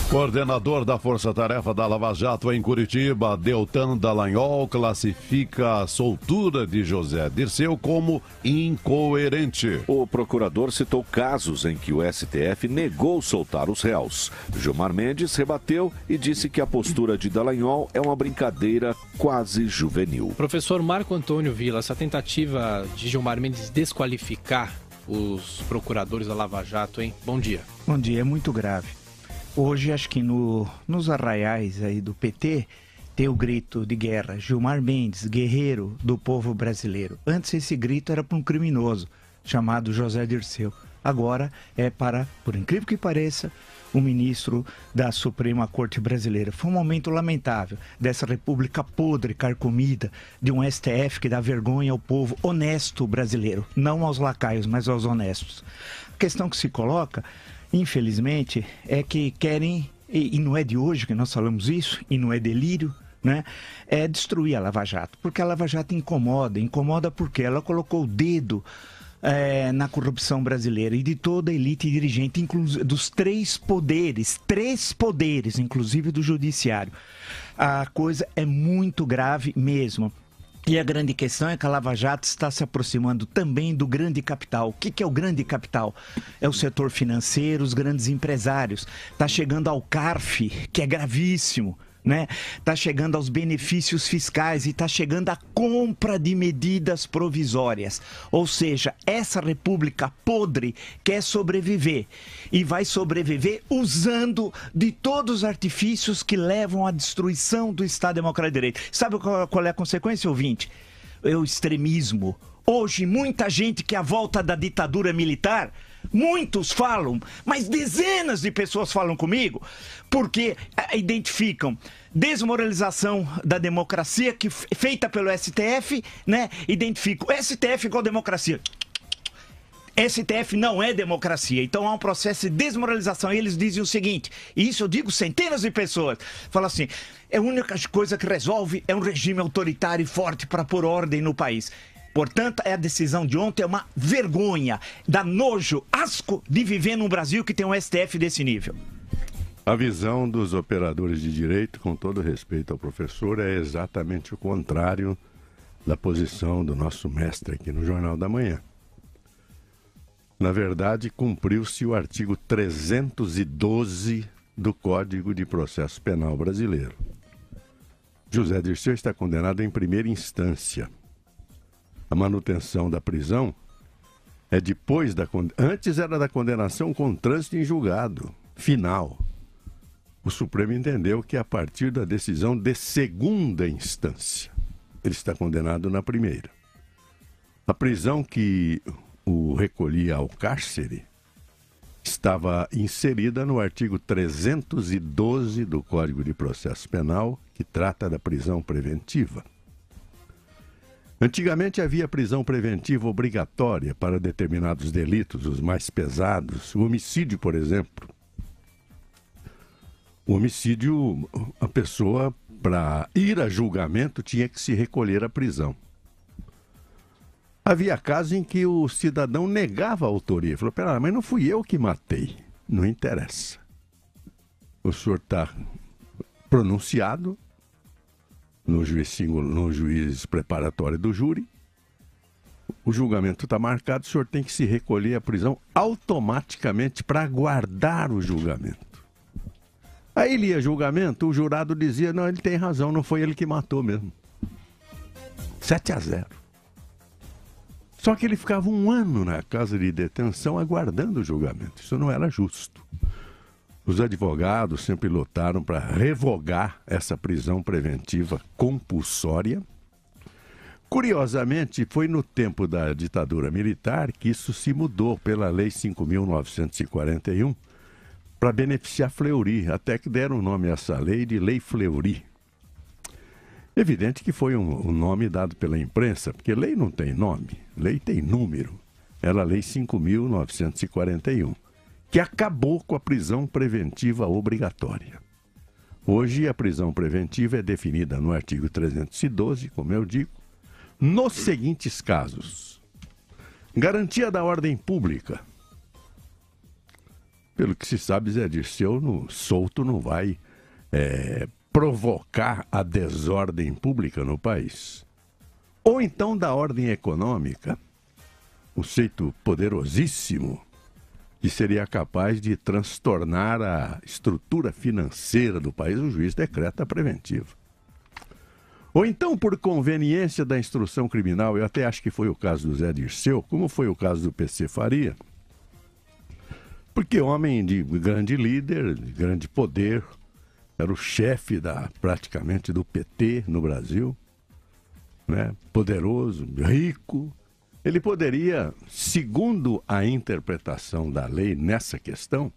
Coordenador da Força Tarefa da Lava Jato em Curitiba, Deltan Dallagnol, classifica a soltura de José Dirceu como incoerente. O procurador citou casos em que o STF negou soltar os réus. Gilmar Mendes rebateu e disse que a postura de Dallagnol é uma brincadeira quase juvenil. Professor Marco Antônio Villa, essa tentativa de Gilmar Mendes desqualificar os procuradores da Lava Jato, hein? Bom dia. Bom dia, é muito grave. Hoje, acho que nos arraiais aí do PT, tem o grito de guerra, Gilmar Mendes, guerreiro do povo brasileiro. Antes esse grito era para um criminoso, chamado José Dirceu. Agora é para, por incrível que pareça, o ministro da Suprema Corte Brasileira. Foi um momento lamentável dessa república podre, carcomida, de um STF que dá vergonha ao povo honesto brasileiro. Não aos lacaios, mas aos honestos. A questão que se coloca, infelizmente, é que querem, e não é de hoje que nós falamos isso, e não é delírio, né? É destruir a Lava Jato, porque a Lava Jato incomoda porque ela colocou o dedo na corrupção brasileira e de toda a elite dirigente, dos três poderes, inclusive do judiciário. A coisa é muito grave mesmo. E a grande questão é que a Lava Jato está se aproximando também do grande capital. O que é o grande capital? É o setor financeiro, os grandes empresários. Está chegando ao CARF, que é gravíssimo, né? Está chegando aos benefícios fiscais e está chegando à compra de medidas provisórias. Ou seja, essa república podre quer sobreviver e vai sobreviver usando de todos os artifícios que levam à destruição do Estado Democrático de Direito. Sabe qual é a consequência, ouvinte? É o extremismo. Hoje, muita gente quer a volta da ditadura militar. Muitos falam, mas dezenas de pessoas falam comigo, porque identificam desmoralização da democracia feita pelo STF, né? Identificam o STF igual democracia. STF não é democracia, então há um processo de desmoralização. E eles dizem o seguinte, e isso eu digo centenas de pessoas, falam assim, a única coisa que resolve é um regime autoritário e forte para pôr ordem no país. Portanto, a decisão de ontem é uma vergonha, dá nojo, asco de viver num Brasil que tem um STF desse nível. A visão dos operadores de direito, com todo respeito ao professor, é exatamente o contrário da posição do nosso mestre aqui no Jornal da Manhã. Na verdade, cumpriu-se o artigo 312 do Código de Processo Penal brasileiro. José Dirceu está condenado em primeira instância. A manutenção da prisão é depois da antes era da condenação com trânsito em julgado final. O Supremo entendeu que a partir da decisão de segunda instância, ele está condenado na primeira. A prisão que o recolhia ao cárcere estava inserida no artigo 312 do Código de Processo Penal, que trata da prisão preventiva. Antigamente havia prisão preventiva obrigatória para determinados delitos, os mais pesados. O homicídio, por exemplo. O homicídio, a pessoa, para ir a julgamento, tinha que se recolher à prisão. Havia casos em que o cidadão negava a autoria. Falou, pera, mas não fui eu que matei. Não interessa. O senhor está pronunciado no juiz preparatório do júri, o julgamento está marcado, o senhor tem que se recolher à prisão automaticamente para aguardar o julgamento. Aí ele ia julgamento, o jurado dizia, não, ele tem razão, não foi ele que matou mesmo. 7-0. Só que ele ficava 1 ano na casa de detenção aguardando o julgamento. Isso não era justo. Os advogados sempre lutaram para revogar essa prisão preventiva compulsória. Curiosamente, foi no tempo da ditadura militar que isso se mudou pela Lei 5.941 para beneficiar Fleury, até que deram o nome a essa lei de Lei Fleury. Evidente que foi um nome dado pela imprensa, porque lei não tem nome, lei tem número. Era a Lei 5.941. Que acabou com a prisão preventiva obrigatória. Hoje, a prisão preventiva é definida no artigo 312, como eu digo, nos seguintes casos. Garantia da ordem pública. Pelo que se sabe, Zé Dirceu solto não vai provocar a desordem pública no país. Ou então da ordem econômica, um sujeito poderosíssimo que seria capaz de transtornar a estrutura financeira do país, o juiz decreta a preventiva. Ou então, por conveniência da instrução criminal, eu até acho que foi o caso do Zé Dirceu, como foi o caso do PC Faria, porque homem de grande líder, de grande poder, era o chefe praticamente do PT no Brasil, né? Poderoso, rico. Ele poderia, segundo a interpretação da lei nessa questão,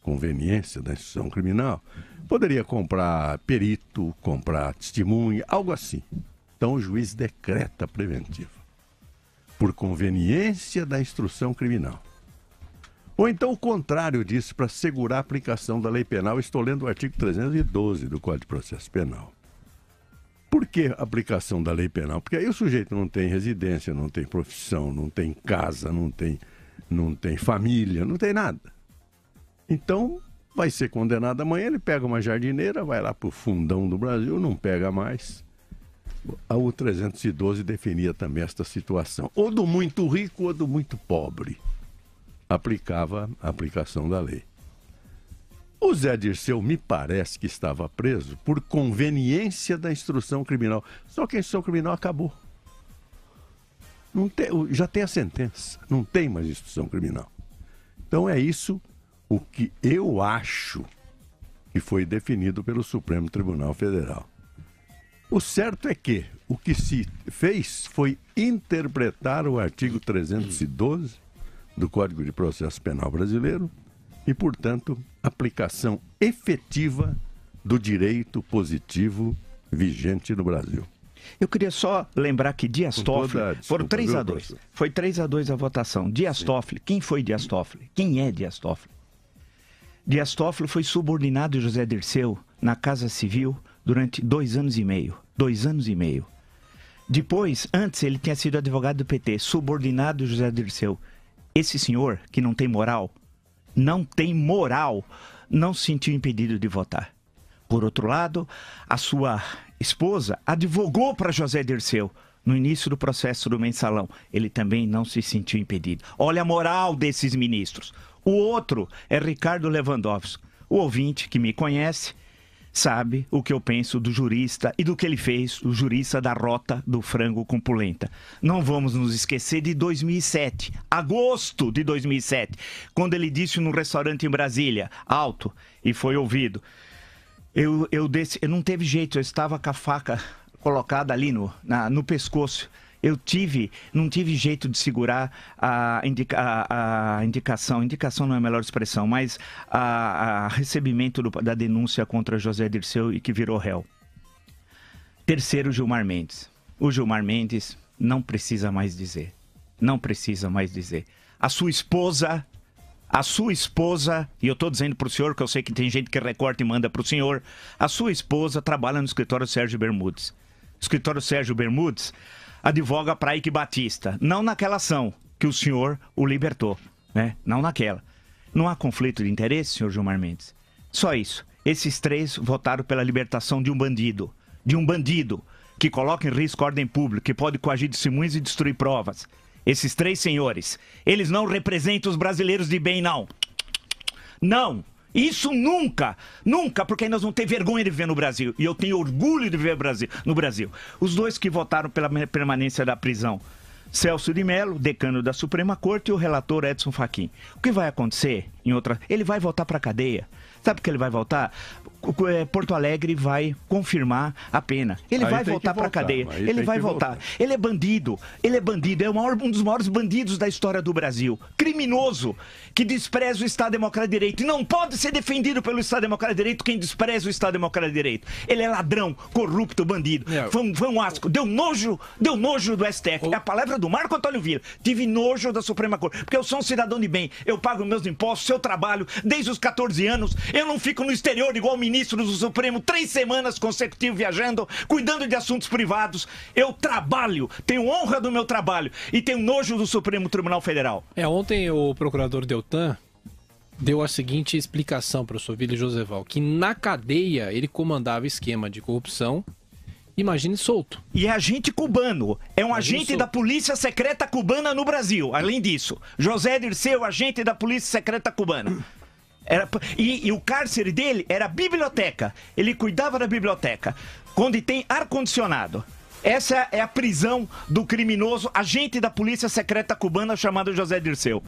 conveniência da instrução criminal, poderia comprar perito, comprar testemunha, algo assim. Então o juiz decreta a preventiva, por conveniência da instrução criminal. Ou então o contrário disso, para assegurar a aplicação da lei penal. Estou lendo o artigo 312 do Código de Processo Penal. Por que a aplicação da lei penal? Porque aí o sujeito não tem residência, não tem profissão, não tem casa, não tem família, não tem nada. Então, vai ser condenado amanhã, ele pega uma jardineira, vai lá para o fundão do Brasil, não pega mais. O 312 definia também esta situação. Ou do muito rico ou do muito pobre. Aplicava a aplicação da lei. O Zé Dirceu me parece que estava preso por conveniência da instrução criminal. Só que a instrução criminal acabou. Já tem a sentença, não tem mais instrução criminal. Então é isso o que eu acho que foi definido pelo Supremo Tribunal Federal. O certo é que o que se fez foi interpretar o artigo 312 do Código de Processo Penal brasileiro e, portanto, aplicação efetiva do direito positivo vigente no Brasil. Eu queria só lembrar que Dias Toffoli, foram 3-2. Foi 3-2 a votação. Dias Toffoli, quem foi Dias Toffoli? Quem é Dias Toffoli? Dias Toffoli foi subordinado de José Dirceu na Casa Civil durante 2 anos e meio. 2 anos e meio. Depois, antes, ele tinha sido advogado do PT, subordinado de José Dirceu. Esse senhor, que não tem moral, não se sentiu impedido de votar. Por outro lado, a sua esposa advogou para José Dirceu no início do processo do mensalão. Ele também não se sentiu impedido. Olha a moral desses ministros. O outro é Ricardo Lewandowski. O ouvinte que me conhece sabe o que eu penso do jurista e do que ele fez, o jurista da Rota do Frango com Polenta. Não vamos nos esquecer de 2007, agosto de 2007, quando ele disse num restaurante em Brasília, alto, e foi ouvido. Eu não teve jeito, eu estava com a faca colocada ali no pescoço. Não tive jeito de segurar a indicação não é a melhor expressão, mas a recebimento da denúncia contra José Dirceu e que virou réu. Terceiro, Gilmar Mendes. O Gilmar Mendes não precisa mais dizer. Não precisa mais dizer. A sua esposa, e eu estou dizendo para o senhor, que eu sei que tem gente que recorta e manda para o senhor, a sua esposa trabalha no escritório Sérgio Bermudes. O escritório Sérgio Bermudes advoga para Ike Batista, não naquela ação que o senhor o libertou, né? Não naquela. Não há conflito de interesse, senhor Gilmar Mendes? Só isso. Esses 3 votaram pela libertação de um bandido que coloca em risco a ordem pública, que pode coagir testemunhas e destruir provas. Esses 3 senhores, eles não representam os brasileiros de bem, não. Não. Isso nunca, porque nós vamos ter vergonha de viver no Brasil. E eu tenho orgulho de viver no Brasil. Os 2 que votaram pela permanência da prisão, Celso de Mello, decano da Suprema Corte, e o relator Edson Fachin. O que vai acontecer ele vai voltar para a cadeia. Sabe por que ele vai voltar? Porto Alegre vai confirmar a pena. Ele vai voltar para a cadeia. Ele vai voltar. Ele é bandido. É um dos maiores bandidos da história do Brasil. Criminoso, que despreza o Estado Democrático de Direito. E não pode ser defendido pelo Estado Democrático de Direito quem despreza o Estado Democrático de Direito. Ele é ladrão, corrupto, bandido. Foi um asco. Deu nojo do STF. É a palavra do Marco Antônio Villa. Tive nojo da Suprema Corte. Porque eu sou um cidadão de bem. Eu pago meus impostos, eu trabalho desde os 14 anos. Eu não fico no exterior igual ministro do Supremo 3 semanas consecutivas viajando, cuidando de assuntos privados. Eu trabalho, tenho honra do meu trabalho e tenho nojo do Supremo Tribunal Federal. Ontem o procurador Deltan deu a seguinte explicação, professor Vili Joseval, que na cadeia ele comandava esquema de corrupção. Imagine solto. E é agente cubano. É um agente solto da Polícia Secreta Cubana no Brasil. Além disso, José Dirceu, agente da Polícia Secreta Cubana. E o cárcere dele era a biblioteca. Ele cuidava da biblioteca, onde tem ar-condicionado. Essa é a prisão do criminoso agente da Polícia Secreta Cubana chamado José Dirceu.